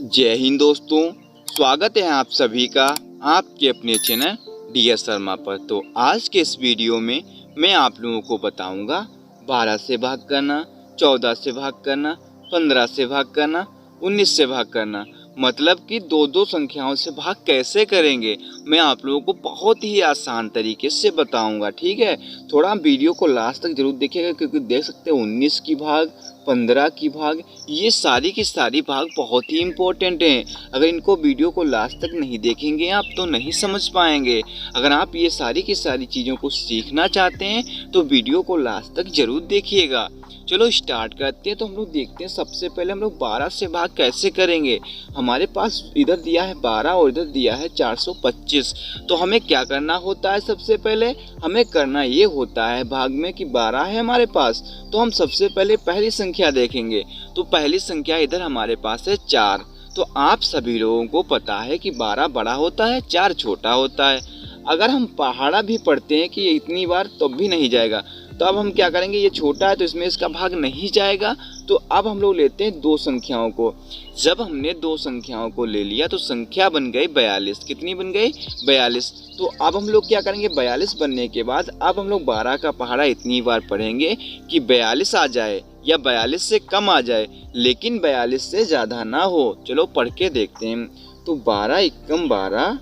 जय हिंद दोस्तों, स्वागत है आप सभी का आपके अपने चैनल डी शर्मा पर। तो आज के इस वीडियो में मैं आप लोगों को बताऊंगा 12 से भाग करना, 14 से भाग करना, 15 से भाग करना, 19 से भाग करना, मतलब कि दो दो संख्याओं से भाग कैसे करेंगे मैं आप लोगों को बहुत ही आसान तरीके से बताऊंगा। ठीक है, थोड़ा वीडियो को लास्ट तक जरूर देखिएगा, क्योंकि देख सकते हैं 19 की भाग, 15 की भाग, ये सारी की सारी भाग बहुत ही इम्पोर्टेंट हैं। अगर इनको वीडियो को लास्ट तक नहीं देखेंगे आप तो नहीं समझ पाएंगे। अगर आप ये सारी की सारी चीज़ों को सीखना चाहते हैं तो वीडियो को लास्ट तक जरूर देखिएगा। चलो स्टार्ट करते हैं। तो हम लोग देखते हैं, सबसे पहले हम लोग 12 से भाग कैसे करेंगे। हमारे पास इधर दिया है 12 और इधर दिया है 425। तो हमें क्या करना होता है, सबसे पहले हमें करना ये होता है भाग में कि 12 है हमारे पास, तो हम सबसे पहले पहली संख्या देखेंगे। तो पहली संख्या इधर हमारे पास है 4। तो आप सभी लोगों को पता है कि 12 बड़ा होता है, 4 छोटा होता है। अगर हम पहाड़ा भी पढ़ते हैं कि इतनी बार तो भी नहीं जाएगा, तो अब हम क्या करेंगे, ये छोटा है तो इसमें इसका भाग नहीं जाएगा। तो अब हम लोग लेते हैं दो संख्याओं को। जब हमने दो संख्याओं को ले लिया तो संख्या बन गई 42। कितनी बन गई? 42। तो अब हम लोग क्या करेंगे, 42 बनने के बाद अब हम लोग 12 का पहाड़ा इतनी बार पढ़ेंगे कि 42 आ जाए या 42 से कम आ जाए, लेकिन 42 से ज़्यादा ना हो। चलो पढ़ के देखते हैं। तो 12 एकम 12,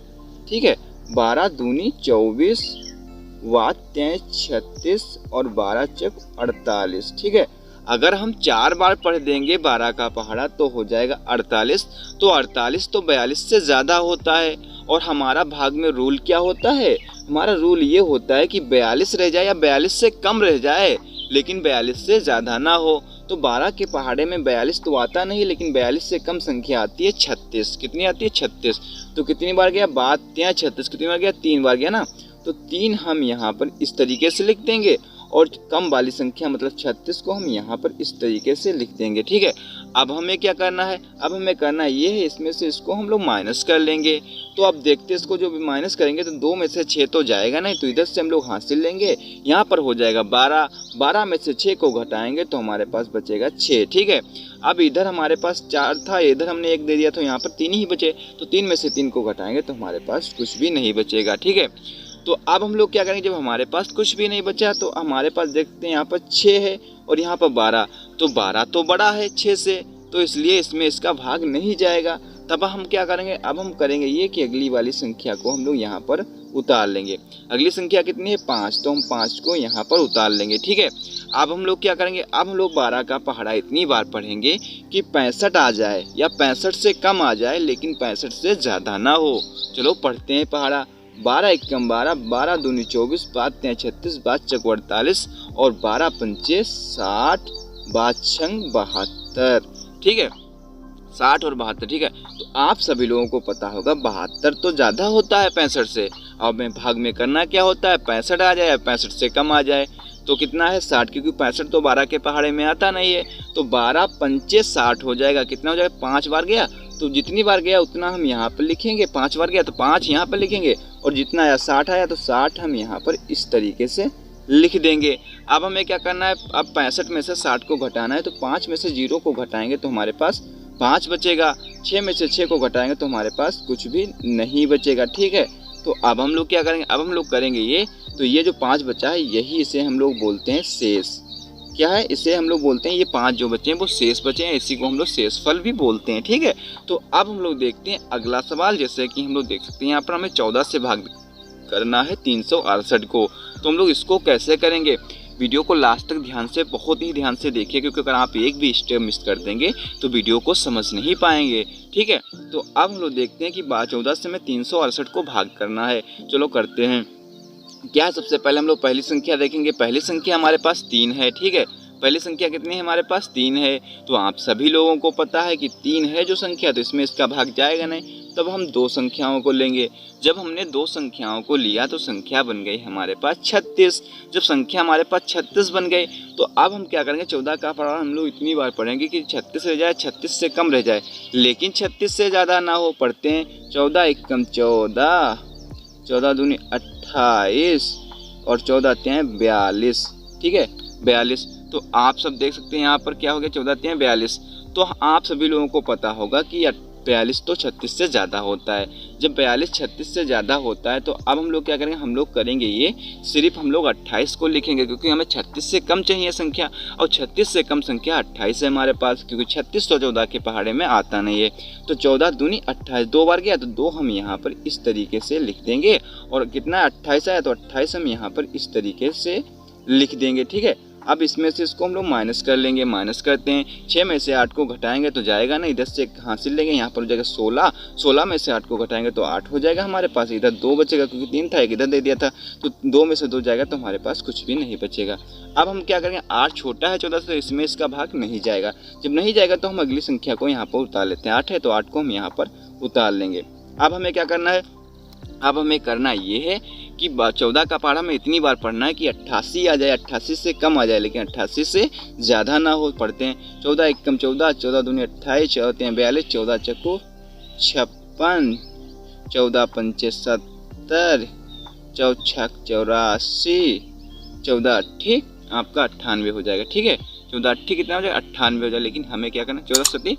ठीक है, 12 दूनी 24, 3 36 और 12 चक 48। ठीक है, अगर हम 4 बार पढ़ देंगे 12 का पहाड़ा तो हो जाएगा 48। तो 48 तो 42 से ज़्यादा होता है। और हमारा भाग में रूल क्या होता है, हमारा रूल ये होता है कि 42 रह जाए या 42 से कम रह जाए, लेकिन 42 से ज़्यादा ना हो। तो 12 के पहाड़े में 42 तो आता नहीं, लेकिन 42 से कम संख्या आती है 36। कितनी आती है? 36। तो कितनी बार गया? 3 36। कितनी बार गया? 3 बार गया ना। तो 3 हम यहाँ पर इस तरीके से लिख देंगे और कम वाली संख्या मतलब 36 को हम यहाँ पर इस तरीके से लिख देंगे। ठीक है, अब हमें क्या करना है, अब हमें करना ये है, इसमें से इसको हम लोग माइनस कर लेंगे। तो अब देखते हैं, इसको जो भी माइनस करेंगे तो 2 में से 6 तो जाएगा नहीं, तो इधर से हम लोग हासिल लेंगे। यहाँ पर हो जाएगा 12, 12 में से 6 को घटाएंगे तो हमारे पास बचेगा 6। ठीक है, अब इधर हमारे पास 4 था, इधर हमने 1 दे दिया तो यहाँ पर 3 ही बचे। तो 3 में से 3 को घटाएंगे तो हमारे पास कुछ भी नहीं बचेगा। ठीक है, तो अब हम लोग क्या करेंगे, जब हमारे पास कुछ भी नहीं बचा तो हमारे पास देखते हैं यहाँ पर 6 है और यहाँ पर 12। तो 12 तो बड़ा है 6 से, तो इसलिए इसमें इसका भाग नहीं जाएगा। तब हम क्या करेंगे, अब हम करेंगे ये कि अगली वाली संख्या को हम लोग यहाँ पर उतार लेंगे। अगली संख्या कितनी है? 5। तो हम 5 को यहाँ पर उतार लेंगे। ठीक है, अब हम लोग क्या करेंगे, अब हम लोग 12 का पहाड़ा इतनी बार पढ़ेंगे कि 65 आ जाए या 65 से कम आ जाए, लेकिन 65 से ज़्यादा ना हो। चलो पढ़ते हैं पहाड़ा। 12 एकम 12, 12 दूनी 24, 3 36, 12 चक 48 और 12 पंचे 60, 12 छंग 72। ठीक है, 60 और 72। ठीक है, तो आप सभी लोगों को पता होगा 72 तो ज़्यादा होता है 65 से। अब में भाग में करना क्या होता है, 65 आ जाए या 65 से कम आ जाए। तो कितना है? 60, क्योंकि 65 तो 12 के पहाड़े में आता नहीं है। तो 12 पंचे 60 हो जाएगा। कितना हो जाएगा? 5 बार गया, तो जितनी बार गया उतना हम यहाँ पर लिखेंगे। 5 बार गया तो 5 यहाँ पर लिखेंगे, और जितना आया 60 आया तो 60 हम यहाँ पर इस तरीके से लिख देंगे। अब हमें क्या करना है, अब 65 में से 60 को घटाना है। तो 5 में से 0 को घटाएंगे तो हमारे पास 5 बचेगा। 6 में से 6 को घटाएंगे तो हमारे पास कुछ भी नहीं बचेगा। ठीक है, तो अब हम लोग क्या करेंगे, अब हम लोग करेंगे ये, तो ये जो 5 बचा है यही इसे हम लोग बोलते हैं शेष। क्या है? इसे हम लोग बोलते हैं, ये 5 जो बचे हैं वो शेष बचे हैं, इसी को हम लोग शेषफल भी बोलते हैं। ठीक है, तो अब हम लोग देखते हैं अगला सवाल। जैसे कि हम लोग देख सकते हैं यहाँ पर हमें 14 से भाग करना है 368 को। तो हम लोग इसको कैसे करेंगे, वीडियो को लास्ट तक ध्यान से, बहुत ही ध्यान से देखिए, क्योंकि अगर आप एक भी स्टेप मिस कर देंगे तो वीडियो को समझ नहीं पाएंगे। ठीक है, तो अब हम लोग देखते हैं कि 14 से हमें 368 को भाग करना है। चलो करते हैं। क्या है, सबसे पहले हम लोग पहली संख्या देखेंगे। पहली संख्या हमारे पास 3 है। ठीक है, पहली संख्या कितनी है? हमारे पास 3 है। तो आप सभी लोगों को पता है कि 3 है जो संख्या, तो इसमें इसका भाग जाएगा नहीं। तब हम 2 संख्याओं को लेंगे। जब हमने 2 संख्याओं को लिया तो संख्या बन गई हमारे पास 36। जब संख्या हमारे पास 36 बन गई तो अब हम क्या करेंगे, 14 का पहाड़ा हम लोग इतनी बार पढ़ेंगे कि 36 रह जाए, 36 से कम रह जाए, लेकिन 36 से ज़्यादा ना हो। पढ़ते हैं 14 एकम 14, 14 दूनी 28 और 14 3 42। ठीक है, 42। तो आप सब देख सकते हैं यहाँ पर क्या हो गया, 14 3 42। तो आप सभी लोगों को पता होगा कि 42 तो 36 से ज़्यादा होता है। जब 42 36 से ज़्यादा होता है तो अब हम लोग क्या करेंगे, हम लोग करेंगे ये सिर्फ हम लोग 28 को लिखेंगे, क्योंकि हमें 36 से कम चाहिए संख्या और 36 से कम संख्या 28 है हमारे पास, क्योंकि 36 तो 14 के पहाड़े में आता नहीं है। तो 14 दूनी 28, 2 बार गया तो 2 हम यहाँ पर इस तरीके से लिख देंगे, और कितना 28 आया तो 28 हम यहाँ पर इस तरीके से लिख देंगे। ठीक है, अब इसमें से इसको हम लोग माइनस कर लेंगे। माइनस करते हैं, 6 में से 8 को घटाएंगे तो जाएगा ना, इधर से हासिल लेंगे, यहाँ पर हो जाएगा 16, 16 में से 8 को घटाएंगे तो 8 हो जाएगा हमारे पास। इधर 2 बचेगा क्योंकि 3 था, एक इधर दे दिया था, तो 2 में से 2 जाएगा तो हमारे पास कुछ भी नहीं बचेगा। अब हम क्या करेंगे, 8 छोटा है 14 से, इसमें इसका भाग नहीं जाएगा। जब नहीं जाएगा तो हम अगली संख्या को यहाँ पर उतार लेते हैं। 8 है तो 8 को हम यहाँ पर उतार लेंगे। अब हमें क्या करना है, अब हमें करना ये है कि 14 का पहाड़ा में इतनी बार पढ़ना है कि 88 आ जाए, 88 से कम आ जाए लेकिन 88 से ज़्यादा ना हो। पढ़ते हैं 14 एकम 14, 14 दूनी 28, 14 तीन 42, 14 चक्कू 56, 14 पंचे 70, 14 छक 84, 14 अट्ठी आपका 98 हो जाएगा। ठीक है, 14 अट्ठी कितना हो जाएगा, 98 हो जाएगा। लेकिन हमें क्या करना, 14 सती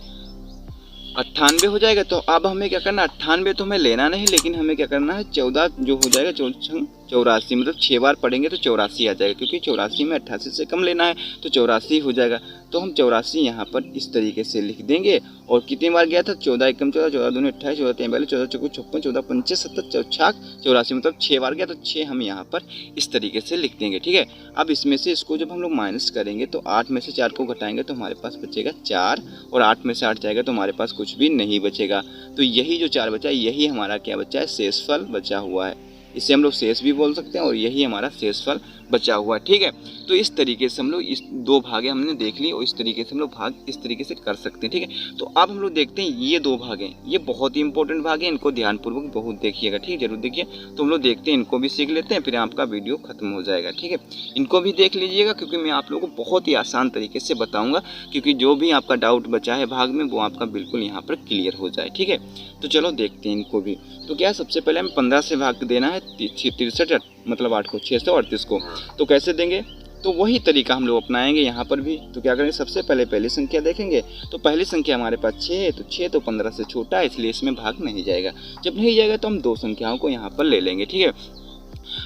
98 हो जाएगा। तो अब हमें क्या करना, 98 तो हमें लेना नहीं, लेकिन हमें क्या करना है, 14 जो हो जाएगा 84, मतलब 6 बार पढ़ेंगे तो 84 आ जाएगा, क्योंकि 84 में 88 से कम लेना है तो 84 हो जाएगा। तो हम 84 यहाँ पर इस तरीके से लिख देंगे। और कितनी बार गया था, 14 एकम 14, 14 दूनी 28, 14 तीन 42, 14 चौको 56, 14 पंचे 70, 14 84, मतलब 6 बार गया तो 6 हम यहाँ पर इस तरीके से लिख देंगे। ठीक है, अब इसमें से इसको जब हम लोग माइनस करेंगे तो 8 में से 4 को घटाएंगे तो हमारे पास बचेगा 4, और 8 में से 8 जाएगा तो हमारे पास कुछ भी नहीं बचेगा। तो यही जो 4 बचा है, यही हमारा क्या बचा है, शेषफल बचा हुआ है। इसे हम लोग शेष भी बोल सकते हैं, और यही हमारा शेषफल बचा हुआ है। ठीक है, तो इस तरीके से हम लोग इस 2 भागे हमने देख ली, और इस तरीके से हम लोग भाग इस तरीके से कर सकते हैं। ठीक है, तो अब हम लोग देखते हैं ये 2 भाग हैं, ये बहुत ही इंपॉर्टेंट भाग है, इनको ध्यानपूर्वक बहुत देखिएगा। ठीक है, जरूर देखिए। तो हम लोग देखते हैं, इनको भी सीख लेते हैं, फिर आपका वीडियो खत्म हो जाएगा। ठीक है, इनको भी देख लीजिएगा, क्योंकि मैं आप लोगों को बहुत ही आसान तरीके से बताऊँगा, क्योंकि जो भी आपका डाउट बचा है भाग में वो आपका बिल्कुल यहाँ पर क्लियर हो जाए। ठीक है, तो चलो देखते हैं इनको भी। तो क्या सबसे पहले हमें 15 से भाग देना है 63, मतलब 8 को, 638 को। तो कैसे देंगे, तो वही तरीका हम लोग अपनाएंगे यहाँ पर भी। तो क्या करेंगे, सबसे पहले पहली संख्या देखेंगे। तो पहली संख्या हमारे पास 6 है, तो 6 तो 15 से छोटा है, इसलिए इसमें भाग नहीं जाएगा। जब नहीं जाएगा तो हम 2 संख्याओं को यहाँ पर ले लेंगे। ठीक है,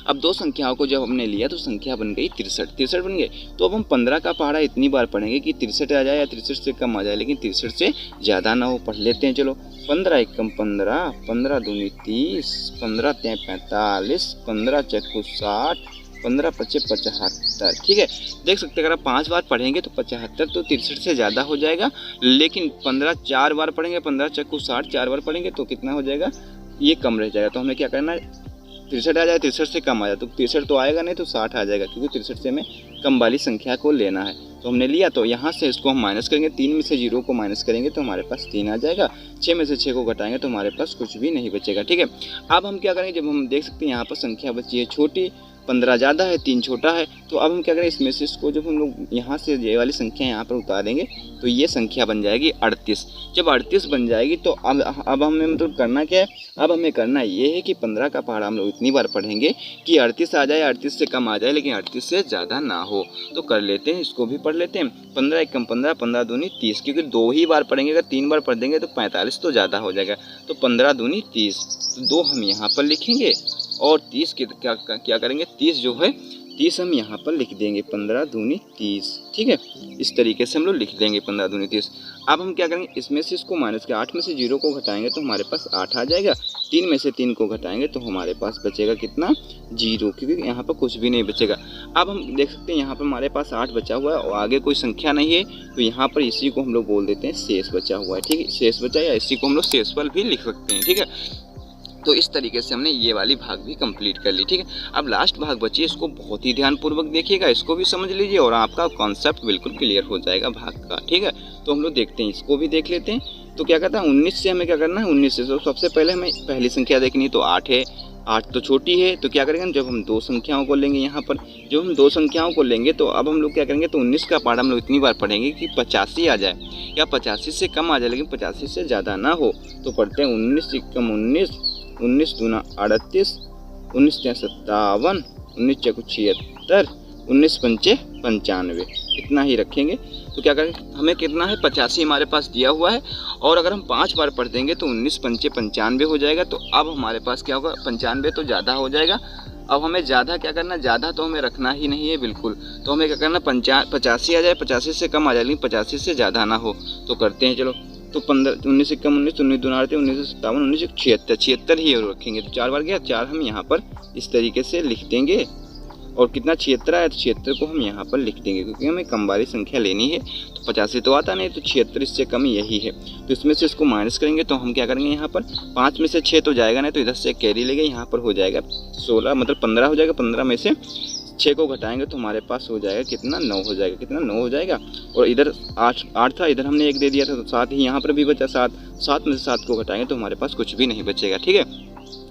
अब 2 संख्याओं को जब हमने लिया तो संख्या बन गई 63 बन गए। तो अब हम 15 का पहाड़ा इतनी बार पढ़ेंगे कि 63 आ जाए या 63 से कम आ जाए, लेकिन 63 से ज़्यादा ना हो। पढ़ लेते हैं, चलो। 15 एकम 15, 15 दूनी 30, 15 तीन 45, 15 चक्कू 60, 15 पचे 75। ठीक है, देख सकते हैं अगर आप 5 बार पढ़ेंगे तो 75 तो 63 से ज़्यादा हो जाएगा, लेकिन 15 4 बार पढ़ेंगे, 15 चक्कू 60 4 बार पढ़ेंगे तो कितना हो जाएगा, ये कम रह जाएगा। तो हमें क्या करना है, 63 आ जाए, 63 से कम आ जाए, तो 63 तो आएगा नहीं तो 60 आ जाएगा, क्योंकि 63 से हमें कम वाली संख्या को लेना है। तो हमने लिया, तो यहाँ से इसको हम माइनस करेंगे, 3 में से 0 को माइनस करेंगे तो हमारे पास 3 आ जाएगा, 6 में से 6 को घटाएंगे तो हमारे पास कुछ भी नहीं बचेगा। ठीक है, अब हम क्या करेंगे, जब हम देख सकते हैं यहाँ पर संख्या बची है छोटी, 15 ज़्यादा है, 3 छोटा है, तो अब हम क्या करें, इसमें से इसको जब हम लोग यहाँ से ये वाली संख्या यहाँ पर उतारेंगे तो ये संख्या बन जाएगी 38। जब 38 बन जाएगी तो अब हमें मतलब करना क्या है, अब हमें करना ये है कि 15 का पहाड़ा हम लोग इतनी बार पढ़ेंगे कि 38 आ जाए, 38 से कम आ जाए, लेकिन 38 से ज़्यादा ना हो। तो कर लेते हैं, इसको भी पढ़ लेते हैं। 15 एकम 15, 15 दूनी 30, क्योंकि 2 ही बार पढ़ेंगे, अगर 3 बार पढ़ देंगे तो 45 तो ज़्यादा हो जाएगा। तो 15 दूनी 30, तो 2 हम यहाँ पर लिखेंगे, और 30 के क्या करेंगे, 30 जो है 30 हम यहाँ पर लिख देंगे, 15 दूनी 30। ठीक है, इस तरीके से हम लोग लिख देंगे 15 दूनी 30। अब हम क्या करेंगे, इसमें से इसको माइनस के 8 में से 0 को घटाएंगे तो हमारे पास 8 आ जाएगा, 3 में से 3 को घटाएंगे तो हमारे पास बचेगा कितना, 0, क्योंकि यहाँ पर कुछ भी नहीं बचेगा। अब हम देख सकते हैं यहाँ पर हमारे पास 8 बचा हुआ है और आगे कोई संख्या नहीं है, तो यहाँ पर इसी को हम लोग बोल देते हैं शेष बचा हुआ है। ठीक है, शेष बचा, या इसी को हम लोग शेषफल भी लिख सकते हैं। ठीक है, तो इस तरीके से हमने ये वाली भाग भी कंप्लीट कर ली। ठीक है, अब लास्ट भाग बची, इसको बहुत ही ध्यानपूर्वक देखिएगा, इसको भी समझ लीजिए और आपका कॉन्सेप्ट बिल्कुल क्लियर हो जाएगा भाग का। ठीक है, तो हम लोग देखते हैं, इसको भी देख लेते हैं। तो क्या कहता है, 19 से हमें क्या करना है, 19 से तो सबसे पहले हमें पहली संख्या देखनी है, तो 8 है, 8 तो छोटी है, तो क्या करेंगे, जब हम 2 संख्याओं को लेंगे यहाँ पर, जब हम 2 संख्याओं को लेंगे तो अब हम लोग क्या करेंगे, तो 19 का पहाड़ा हम लोग इतनी बार पढ़ेंगे कि 85 आ जाए या 85 से कम आ जाए, लेकिन 85 से ज़्यादा ना हो। तो पढ़ते हैं 19 एकम 19, 19 दूना 38, 19 तीन 57, 19 चौको 76, 19 पंचे 95। इतना ही रखेंगे। तो क्या करेंगे, हमें कितना है 85 हमारे पास दिया हुआ है, और अगर हम 5 बार पढ़ देंगे तो 19 पंचे 95 हो जाएगा। तो अब हमारे पास क्या होगा, 95 तो ज़्यादा हो जाएगा। अब हमें ज़्यादा क्या करना, ज़्यादा तो हमें रखना ही नहीं है बिल्कुल। तो हमें क्या करना, 85 आ जाए, 85 से कम आ जाए लेकिन 85 से ज़्यादा ना हो। तो करते हैं चलो। तो 19 से कम 19, 19 दूना 1957, 1976, 76 ही रखेंगे। तो 4 बार गया, 4 हम यहाँ पर इस तरीके से लिख देंगे। और कितना 76 आया, तो 76 को हम यहाँ पर लिख देंगे, क्योंकि हमें कम बारी संख्या लेनी है। तो 85 तो आता नहीं, तो 76 इससे कम यही है। तो इसमें से इसको माइनस करेंगे तो हम क्या करेंगे, यहाँ पर 5 में से 6 तो जाएगा नहीं, तो इधर से कैरी लेंगे, यहाँ पर हो जाएगा 16, मतलब 15 हो जाएगा। 15 में से 6 को घटाएंगे तो हमारे पास हो जाएगा कितना, 9 हो जाएगा। कितना, 9 हो जाएगा। और इधर 8 था, इधर हमने 1 दे दिया था, तो 7 ही यहाँ पर भी बचा। 7 में से 7 को घटाएंगे तो हमारे पास कुछ भी नहीं बचेगा। ठीक है,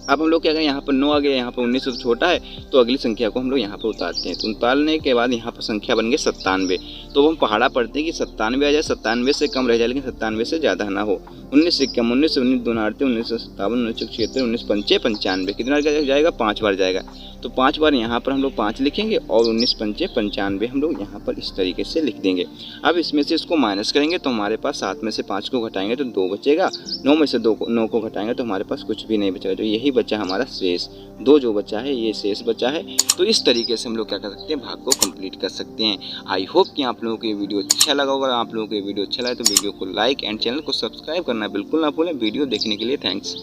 अब हम लोग क्या करें, यहाँ पर 9 आ गया, यहाँ पर 19 से छोटा है, तो अगली संख्या को हम लोग यहाँ पर उतारते हैं। तो उतारने के बाद यहाँ पर संख्या बन गई 97। तो हम पहाड़ा पढ़ते हैं कि 97 आ जाए, 97 से कम रह जाए लेकिन 97 से ज़्यादा ना हो। 19 से कम, 19 दूना 1957, 1976, 19 पंचे 95, कितना जाएगा, 5 बार जाएगा। तो 5 बार यहाँ पर हम लोग 5 लिखेंगे, और 19 पंचे 95 हम लोग यहाँ पर इस तरीके से लिख देंगे। अब इसमें से इसको माइनस करेंगे तो हमारे पास 7 में से 5 को घटाएंगे तो 2 बचेगा। 9 में से 9 को घटाएंगे तो हमारे पास कुछ भी नहीं बचेगा। तो यही बचा हमारा शेष, 2 जो बचा है ये शेष बचा है। तो इस तरीके से हम लोग क्या कर सकते हैं, भाग को कंप्लीट कर सकते हैं। आई होप कि आप लोगों को ये वीडियो अच्छा लगा होगा। आप लोगों को ये वीडियो अच्छा लगा तो वीडियो को लाइक एंड चैनल को सब्सक्राइब करना बिल्कुल ना भूलें। वीडियो देखने के लिए थैंक्स।